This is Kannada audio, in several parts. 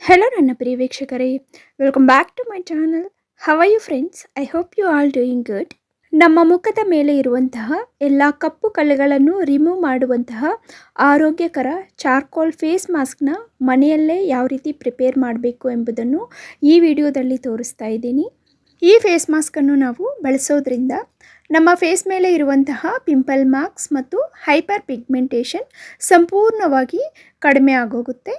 Hello ನನ್ನ ಪ್ರಿಯ ವೀಕ್ಷಕರೇ, welcome back to my channel. How are you friends? I hope you all doing good. ನಮ್ಮ ಮುಖದ ಮೇಲೆ ಇರುವಂತಹ ಎಲ್ಲ ಕಪ್ಪು ಕಲೆಗಳನ್ನು ರಿಮೂವ್ ಮಾಡುವಂತಹ ಆರೋಗ್ಯಕರ ಚಾರ್ಕೋಲ್ ಫೇಸ್ ಮಾಸ್ಕ್ನ ಮನೆಯಲ್ಲೇ ಯಾವ ರೀತಿ ಪ್ರಿಪೇರ್ ಮಾಡಬೇಕು ಎಂಬುದನ್ನು ಈ ವಿಡಿಯೋದಲ್ಲಿ ತೋರಿಸ್ತಾ ಇದ್ದೀನಿ. ಈ ಫೇಸ್ ಮಾಸ್ಕನ್ನು ನಾವು ಬಳಸೋದ್ರಿಂದ ನಮ್ಮ ಫೇಸ್ ಮೇಲೆ ಇರುವಂತಹ ಪಿಂಪಲ್ ಮಾರ್ಕ್ಸ್ ಮತ್ತು ಹೈಪರ್ ಪಿಗ್ಮೆಂಟೇಷನ್ ಸಂಪೂರ್ಣವಾಗಿ ಕಡಿಮೆ ಆಗೋಗುತ್ತೆ.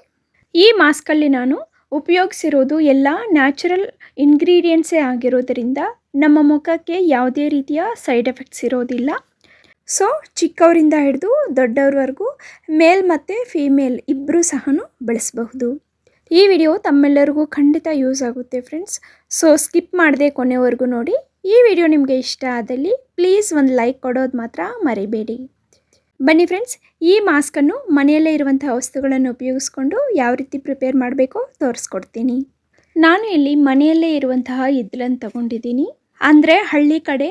ಈ ಮಾಸ್ಕಲ್ಲಿ ನಾನು ಉಪಯೋಗಿಸಿರೋದು ಎಲ್ಲ ನ್ಯಾಚುರಲ್ ಇಂಗ್ರೀಡಿಯೆಂಟ್ಸೇ ಆಗಿರೋದರಿಂದ ನಮ್ಮ ಮುಖಕ್ಕೆ ಯಾವುದೇ ರೀತಿಯ ಸೈಡ್ ಎಫೆಕ್ಟ್ಸ್ ಇರೋದಿಲ್ಲ. ಸೊ ಚಿಕ್ಕವರಿಂದ ಹಿಡಿದು ದೊಡ್ಡವ್ರವರೆಗೂ ಮೇಲ್ ಮತ್ತು ಫೀಮೇಲ್ ಇಬ್ಬರೂ ಸಹ ಬಳಸಬಹುದು. ಈ ವಿಡಿಯೋ ತಮ್ಮೆಲ್ಲರಿಗೂ ಖಂಡಿತ ಯೂಸ್ ಆಗುತ್ತೆ ಫ್ರೆಂಡ್ಸ್. ಸೊ ಸ್ಕಿಪ್ ಮಾಡದೆ ಕೊನೆವರೆಗೂ ನೋಡಿ. ಈ ವಿಡಿಯೋ ನಿಮಗೆ ಇಷ್ಟ ಆದಲ್ಲಿ ಪ್ಲೀಸ್ ಒಂದು ಲೈಕ್ ಕೊಡೋದು ಮಾತ್ರ ಮರಿಬೇಡಿ. ಬನ್ನಿ ಫ್ರೆಂಡ್ಸ್, ಈ ಮಾಸ್ಕನ್ನು ಮನೆಯಲ್ಲೇ ಇರುವಂತಹ ವಸ್ತುಗಳನ್ನು ಉಪಯೋಗಿಸ್ಕೊಂಡು ಯಾವ ರೀತಿ ಪ್ರಿಪೇರ್ ಮಾಡಬೇಕೋ ತೋರಿಸ್ಕೊಡ್ತೀನಿ. ನಾನು ಇಲ್ಲಿ ಮನೆಯಲ್ಲೇ ಇರುವಂತಹ ಇದ್ದಲನ್ನು ತಗೊಂಡಿದ್ದೀನಿ. ಅಂದರೆ ಹಳ್ಳಿ ಕಡೆ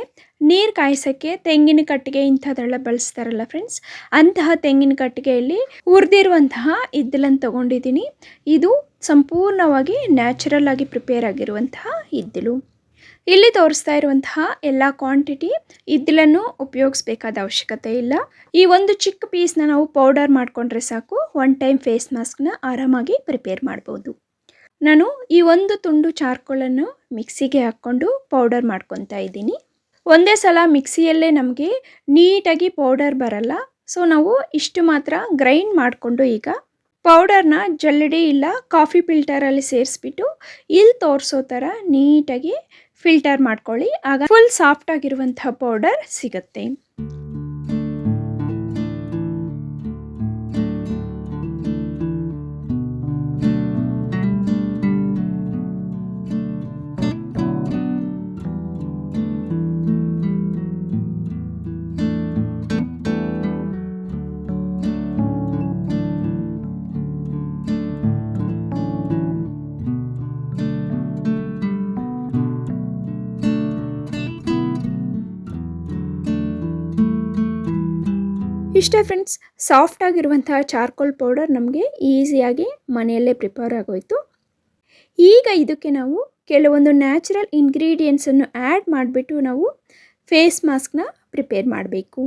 ನೀರು ಕಾಯಿಸೋಕ್ಕೆ ತೆಂಗಿನ ಕಟ್ಟಿಗೆ ಇಂಥದ್ದೆಲ್ಲ ಬಳಸ್ತಾರಲ್ಲ ಫ್ರೆಂಡ್ಸ್, ಅಂತಹ ತೆಂಗಿನ ಕಟ್ಟಿಗೆಯಲ್ಲಿ ಹುರಿದಿರುವಂತಹ ಇದ್ದಲನ್ನು ತಗೊಂಡಿದ್ದೀನಿ. ಇದು ಸಂಪೂರ್ಣವಾಗಿ ನ್ಯಾಚುರಲ್ ಆಗಿ ಪ್ರಿಪೇರ್ ಆಗಿರುವಂತಹ ಇದ್ದಲು. ಇಲ್ಲಿ ತೋರಿಸ್ತಾ ಇರುವಂತಹ ಎಲ್ಲ ಕ್ವಾಂಟಿಟಿ ಇದ್ದಲನ್ನು ಉಪಯೋಗಿಸ್ಬೇಕಾದ ಅವಶ್ಯಕತೆ ಇಲ್ಲ. ಈ ಒಂದು ಚಿಕ್ಕ ಪೀಸ್ನ ನಾವು ಪೌಡರ್ ಮಾಡಿಕೊಂಡ್ರೆ ಸಾಕು, ಒನ್ ಟೈಮ್ ಫೇಸ್ ಮಾಸ್ಕ್ನ ಆರಾಮಾಗಿ ಪ್ರಿಪೇರ್ ಮಾಡ್ಬೋದು. ನಾನು ಈ ಒಂದು ತುಂಡು ಚಾರ್ಕೋಲನ್ನು ಮಿಕ್ಸಿಗೆ ಹಾಕ್ಕೊಂಡು ಪೌಡರ್ ಮಾಡ್ಕೊತಾ ಇದ್ದೀನಿ. ಒಂದೇ ಸಲ ಮಿಕ್ಸಿಯಲ್ಲೇ ನಮಗೆ ನೀಟಾಗಿ ಪೌಡರ್ ಬರಲ್ಲ. ಸೊ ನಾವು ಇಷ್ಟು ಮಾತ್ರ ಗ್ರೈಂಡ್ ಮಾಡಿಕೊಂಡು ಈಗ ಪೌಡರ್ನ ಜಲ್ಲಡಿ ಇಲ್ಲ ಕಾಫಿ ಫಿಲ್ಟರಲ್ಲಿ ಸೇರಿಸ್ಬಿಟ್ಟು ಇಲ್ಲಿ ತೋರಿಸೋ ಥರ ನೀಟಾಗಿ ಫಿಲ್ಟರ್ ಮಾಡ್ಕೊಳ್ಳಿ. ಆಗ ಫುಲ್ ಸಾಫ್ಟ್ ಆಗಿರುವಂತಹ ಪೌಡರ್ ಸಿಗುತ್ತೆ. ಇಷ್ಟೇ ಫ್ರೆಂಡ್ಸ್, ಸಾಫ್ಟ್ ಆಗಿರುವಂತಹ ಚಾರ್ಕೋಲ್ ಪೌಡರ್ ನಮಗೆ ಈಸಿಯಾಗಿ ಮನೆಯಲ್ಲೇ ಪ್ರಿಪೇರ್ ಆಗೋಯಿತು. ಈಗ ಇದಕ್ಕೆ ನಾವು ಕೆಲವೊಂದು ನ್ಯಾಚುರಲ್ ಇಂಗ್ರೀಡಿಯೆಂಟ್ಸನ್ನು ಆ್ಯಡ್ ಮಾಡಿಬಿಟ್ಟು ನಾವು ಫೇಸ್ ಮಾಸ್ಕ್ನ ಪ್ರಿಪೇರ್ ಮಾಡಬೇಕು.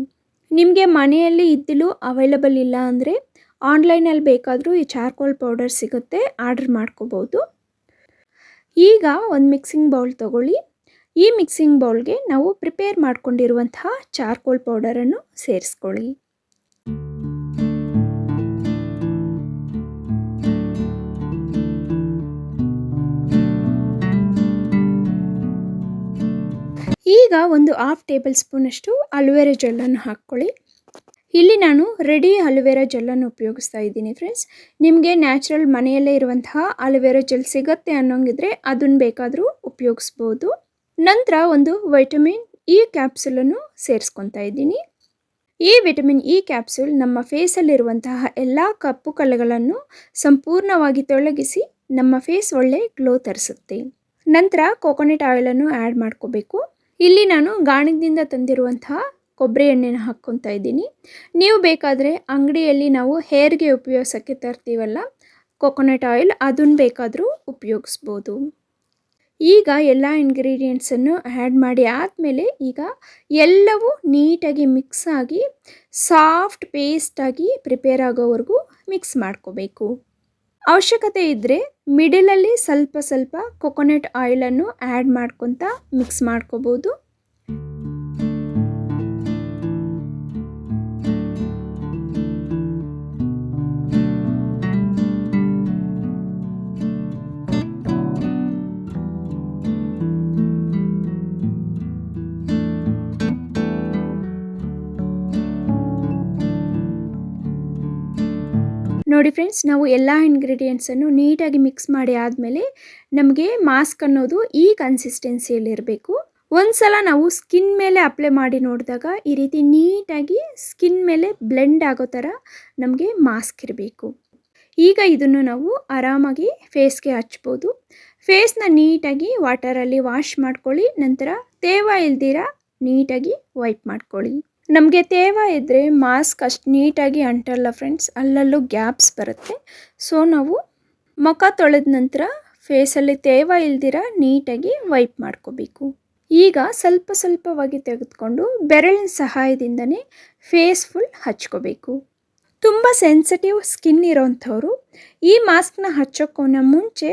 ನಿಮಗೆ ಮನೆಯಲ್ಲಿ ಇದ್ದಲು ಅವೈಲಬಲ್ ಇಲ್ಲ ಅಂದರೆ ಆನ್ಲೈನಲ್ಲಿ ಬೇಕಾದರೂ ಈ ಚಾರ್ಕೋಲ್ ಪೌಡರ್ ಸಿಗುತ್ತೆ, ಆರ್ಡರ್ ಮಾಡ್ಕೋಬೋದು. ಈಗ ಒಂದು ಮಿಕ್ಸಿಂಗ್ ಬೌಲ್ ತಗೊಳ್ಳಿ. ಈ ಮಿಕ್ಸಿಂಗ್ ಬೌಲ್ಗೆ ನಾವು ಪ್ರಿಪೇರ್ ಮಾಡ್ಕೊಂಡಿರುವಂತಹ ಚಾರ್ಕೋಲ್ ಪೌಡರನ್ನು ಸೇರಿಸ್ಕೊಳ್ಳಿ. ಈಗ ಒಂದು 1/2 ಟೇಬಲ್ ಸ್ಪೂನಷ್ಟು ಅಲೋವೆರಾ ಜೆಲ್ಲನ್ನು ಹಾಕ್ಕೊಳ್ಳಿ. ಇಲ್ಲಿ ನಾನು ರೆಡಿ ಅಲೋವೆರಾ ಜೆಲ್ಲನ್ನು ಉಪಯೋಗಿಸ್ತಾ ಇದ್ದೀನಿ ಫ್ರೆಂಡ್ಸ್. ನಿಮಗೆ ನ್ಯಾಚುರಲ್ ಮನೆಯಲ್ಲೇ ಇರುವಂತಹ ಅಲೋವೆರಾ ಜೆಲ್ ಸಿಗುತ್ತೆ ಅನ್ನೋಂಗಿದ್ರೆ ಅದನ್ನು ಬೇಕಾದರೂ ಉಪಯೋಗಿಸ್ಬೋದು. ನಂತರ ಒಂದು ವಿಟಮಿನ್ ಇ ಕ್ಯಾಪ್ಸೂಲನ್ನು ಸೇರಿಸ್ಕೊತಾ ಇದ್ದೀನಿ. ಈ ವಿಟಮಿನ್ ಇ ಕ್ಯಾಪ್ಸೂಲ್ ನಮ್ಮ ಫೇಸಲ್ಲಿರುವಂತಹ ಎಲ್ಲ ಕಪ್ಪು ಕಲೆಗಳನ್ನು ಸಂಪೂರ್ಣವಾಗಿ ತೊಲಗಿಸಿ ನಮ್ಮ ಫೇಸ್ ಒಳ್ಳೆ ಗ್ಲೋ ತರಿಸುತ್ತೆ. ನಂತರ ಕೋಕೋನಟ್ ಆಯಿಲನ್ನು ಆ್ಯಡ್ ಮಾಡ್ಕೋಬೇಕು. ಇಲ್ಲಿ ನಾನು ಗಾಣದಿಂದ ತಂದಿರುವಂತಹ ಕೊಬ್ಬರಿ ಎಣ್ಣೆನ ಹಾಕ್ಕೊತಾ ಇದ್ದೀನಿ. ನೀವು ಬೇಕಾದರೆ ಅಂಗಡಿಯಲ್ಲಿ ನಾವು ಹೇರ್ಗೆ ಉಪಯೋಗಿಸೋಕ್ಕೆ ತರ್ತೀವಲ್ಲ ಕೋಕೋನಟ್ ಆಯಿಲ್, ಅದನ್ನು ಬೇಕಾದರೂ ಉಪಯೋಗಿಸ್ಬೋದು. ಈಗ ಎಲ್ಲ ಇಂಗ್ರೀಡಿಯೆಂಟ್ಸನ್ನು ಆ್ಯಡ್ ಮಾಡಿ ಆದಮೇಲೆ ಈಗ ಎಲ್ಲವೂ ನೀಟಾಗಿ ಮಿಕ್ಸ್ ಆಗಿ ಸಾಫ್ಟ್ ಪೇಸ್ಟಾಗಿ ಪ್ರಿಪೇರ್ ಆಗೋವರೆಗೂ ಮಿಕ್ಸ್ ಮಾಡ್ಕೋಬೇಕು. ಅವಶ್ಯಕತೆ ಇದ್ದರೆ ಮಿಡಲಲ್ಲಿ ಸ್ವಲ್ಪ ಸ್ವಲ್ಪ ಕೊಕೊನಟ್ ಆಯಿಲನ್ನು ಆ್ಯಡ್ ಮಾಡ್ಕೊತಾ ಮಿಕ್ಸ್ ಮಾಡ್ಕೋಬೋದು. ನೋಡಿ ಫ್ರೆಂಡ್ಸ್, ನಾವು ಎಲ್ಲ ಇಂಗ್ರೀಡಿಯೆಂಟ್ಸನ್ನು ನೀಟಾಗಿ ಮಿಕ್ಸ್ ಮಾಡಿ ಆದಮೇಲೆ ನಮಗೆ ಮಾಸ್ಕ್ ಅನ್ನೋದು ಈ ಕನ್ಸಿಸ್ಟೆನ್ಸಿಯಲ್ಲಿರಬೇಕು. ಒಂದು ಸಲ ನಾವು ಸ್ಕಿನ್ ಮೇಲೆ ಅಪ್ಲೈ ಮಾಡಿ ನೋಡಿದಾಗ ಈ ರೀತಿ ನೀಟಾಗಿ ಸ್ಕಿನ್ ಮೇಲೆ ಬ್ಲೆಂಡ್ ಆಗೋ ಥರ ನಮಗೆ ಮಾಸ್ಕ್ ಇರಬೇಕು. ಈಗ ಇದನ್ನು ನಾವು ಆರಾಮಾಗಿ ಫೇಸ್ಗೆ ಹಚ್ಬೋದು. ಫೇಸ್ನ ನೀಟಾಗಿ ವಾಟರಲ್ಲಿ ವಾಶ್ ಮಾಡ್ಕೊಳ್ಳಿ. ನಂತರ ತೇವ ಇಲ್ದಿರ ನೀಟಾಗಿ ವೈಪ್ ಮಾಡ್ಕೊಳ್ಳಿ. ನಮಗೆ ತೇವ ಇದ್ದರೆ ಮಾಸ್ಕ್ ಅಷ್ಟು ನೀಟಾಗಿ ಅಂಟಲ್ಲ ಫ್ರೆಂಡ್ಸ್, ಅಲ್ಲಲ್ಲೂ ಗ್ಯಾಪ್ಸ್ ಬರುತ್ತೆ. ಸೊ ನಾವು ಮುಖ ತೊಳೆದ ನಂತರ ಫೇಸಲ್ಲಿ ತೇವ ಇಲ್ದಿರ ನೀಟಾಗಿ ವೈಪ್ ಮಾಡ್ಕೋಬೇಕು. ಈಗ ಸ್ವಲ್ಪ ಸ್ವಲ್ಪವಾಗಿ ತೆಗೆದುಕೊಂಡು ಬೆರಳಿನ ಸಹಾಯದಿಂದನೇ ಫೇಸ್ ಫುಲ್ ಹಚ್ಕೋಬೇಕು. ತುಂಬ ಸೆನ್ಸಿಟಿವ್ ಸ್ಕಿನ್ ಇರೋಂಥವ್ರು ಈ ಮಾಸ್ಕ್ನ ಹಚ್ಚೋಕ್ಕೋನ ಮುಂಚೆ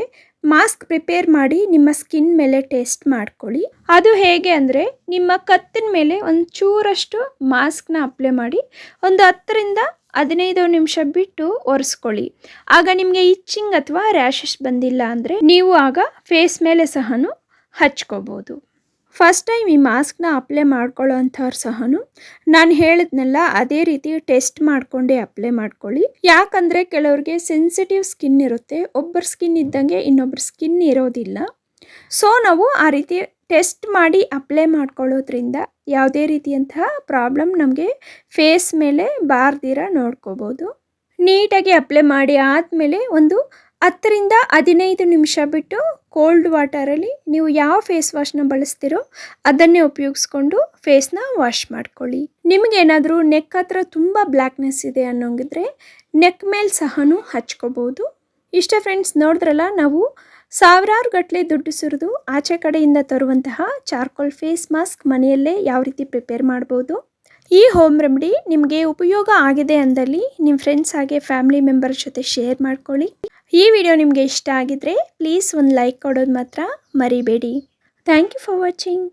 ಮಾಸ್ಕ್ ಪ್ರಿಪೇರ್ ಮಾಡಿ ನಿಮ್ಮ ಸ್ಕಿನ್ ಮೇಲೆ ಟೆಸ್ಟ್ ಮಾಡ್ಕೊಳ್ಳಿ. ಅದು ಹೇಗೆ ಅಂದರೆ, ನಿಮ್ಮ ಕತ್ತಿನ ಮೇಲೆ ಒಂದು ಚೂರಷ್ಟು ಮಾಸ್ಕ್ನ ಅಪ್ಲೈ ಮಾಡಿ ಒಂದು 10-15 ನಿಮಿಷ ಬಿಟ್ಟು ಒರೆಸ್ಕೊಳ್ಳಿ. ಆಗ ನಿಮಗೆ ಇಚ್ಚಿಂಗ್ ಅಥವಾ ರ್ಯಾಷಸ್ ಬಂದಿಲ್ಲ ಅಂದರೆ ನೀವು ಆಗ ಫೇಸ್ ಮೇಲೆ ಸಹನು ಹಚ್ಕೋಬೋದು. ಫಸ್ಟ್ ಟೈಮ್ ಈ ಮಾಸ್ಕ್ನ ಅಪ್ಲೈ ಮಾಡ್ಕೊಳ್ಳೋ ಅಂಥವ್ರು ಸಹನು ನಾನು ಹೇಳಿದ್ನೆಲ್ಲ ಅದೇ ರೀತಿ ಟೆಸ್ಟ್ ಮಾಡಿಕೊಂಡೇ ಅಪ್ಲೈ ಮಾಡ್ಕೊಳ್ಳಿ. ಯಾಕಂದರೆ ಕೆಲವ್ರಿಗೆ ಸೆನ್ಸಿಟಿವ್ ಸ್ಕಿನ್ ಇರುತ್ತೆ, ಒಬ್ಬರ ಸ್ಕಿನ್ ಇದ್ದಂಗೆ ಇನ್ನೊಬ್ಬರ ಸ್ಕಿನ್ ಇರೋದಿಲ್ಲ. ಸೊ ನಾವು ಆ ರೀತಿ ಟೆಸ್ಟ್ ಮಾಡಿ ಅಪ್ಲೈ ಮಾಡ್ಕೊಳ್ಳೋದ್ರಿಂದ ಯಾವುದೇ ರೀತಿಯಂತಹ ಪ್ರಾಬ್ಲಮ್ ನಮಗೆ ಫೇಸ್ ಮೇಲೆ ಬಾರ್ದಿರ ನೋಡ್ಕೋಬೋದು. ನೀಟಾಗಿ ಅಪ್ಲೈ ಮಾಡಿ ಆದಮೇಲೆ ಒಂದು 10-15 ನಿಮಿಷ ಬಿಟ್ಟು ಕೋಲ್ಡ್ ವಾಟರಲ್ಲಿ ನೀವು ಯಾವ ಫೇಸ್ ವಾಶ್ನ ಬಳಸ್ತೀರೋ ಅದನ್ನೇ ಉಪಯೋಗಿಸ್ಕೊಂಡು ಫೇಸ್ನ ವಾಶ್ ಮಾಡ್ಕೊಳ್ಳಿ. ನಿಮಗೇನಾದರೂ ನೆಕ್ ಹತ್ರ ತುಂಬ ಬ್ಲ್ಯಾಕ್ನೆಸ್ ಇದೆ ಅನ್ನೋಂಗಿದ್ರೆ ನೆಕ್ ಮೇಲೆ ಸಹನೂ ಹಚ್ಕೋಬೋದು. ಇಷ್ಟ ಫ್ರೆಂಡ್ಸ್, ನೋಡಿದ್ರಲ್ಲ, ನಾವು ಸಾವಿರಾರು ಗಟ್ಟಲೆ ದುಡ್ಡು ಸುರಿದು ಆಚೆ ಕಡೆಯಿಂದ ತರುವಂತಹ ಚಾರ್ಕೋಲ್ ಫೇಸ್ ಮಾಸ್ಕ್ ಮನೆಯಲ್ಲೇ ಯಾವ ರೀತಿ ಪ್ರಿಪೇರ್ ಮಾಡ್ಬೋದು. ಈ ಹೋಮ್ ರೆಮಿಡಿ ನಿಮಗೆ ಉಪಯೋಗ ಆಗಿದೆ ಅಂದಲ್ಲಿ ನಿಮ್ಮ ಫ್ರೆಂಡ್ಸ್ ಹಾಗೆ ಫ್ಯಾಮಿಲಿ ಮೆಂಬರ್ ಜೊತೆ ಶೇರ್ ಮಾಡ್ಕೊಳ್ಳಿ. ಈ ವಿಡಿಯೋ ನಿಮಗೆ ಇಷ್ಟ ಆಗಿದ್ರೆ ಪ್ಲೀಸ್ ಒಂದು ಲೈಕ್ ಕೊಡೋದು ಮಾತ್ರ ಮರಿಬೇಡಿ. Thank you for watching.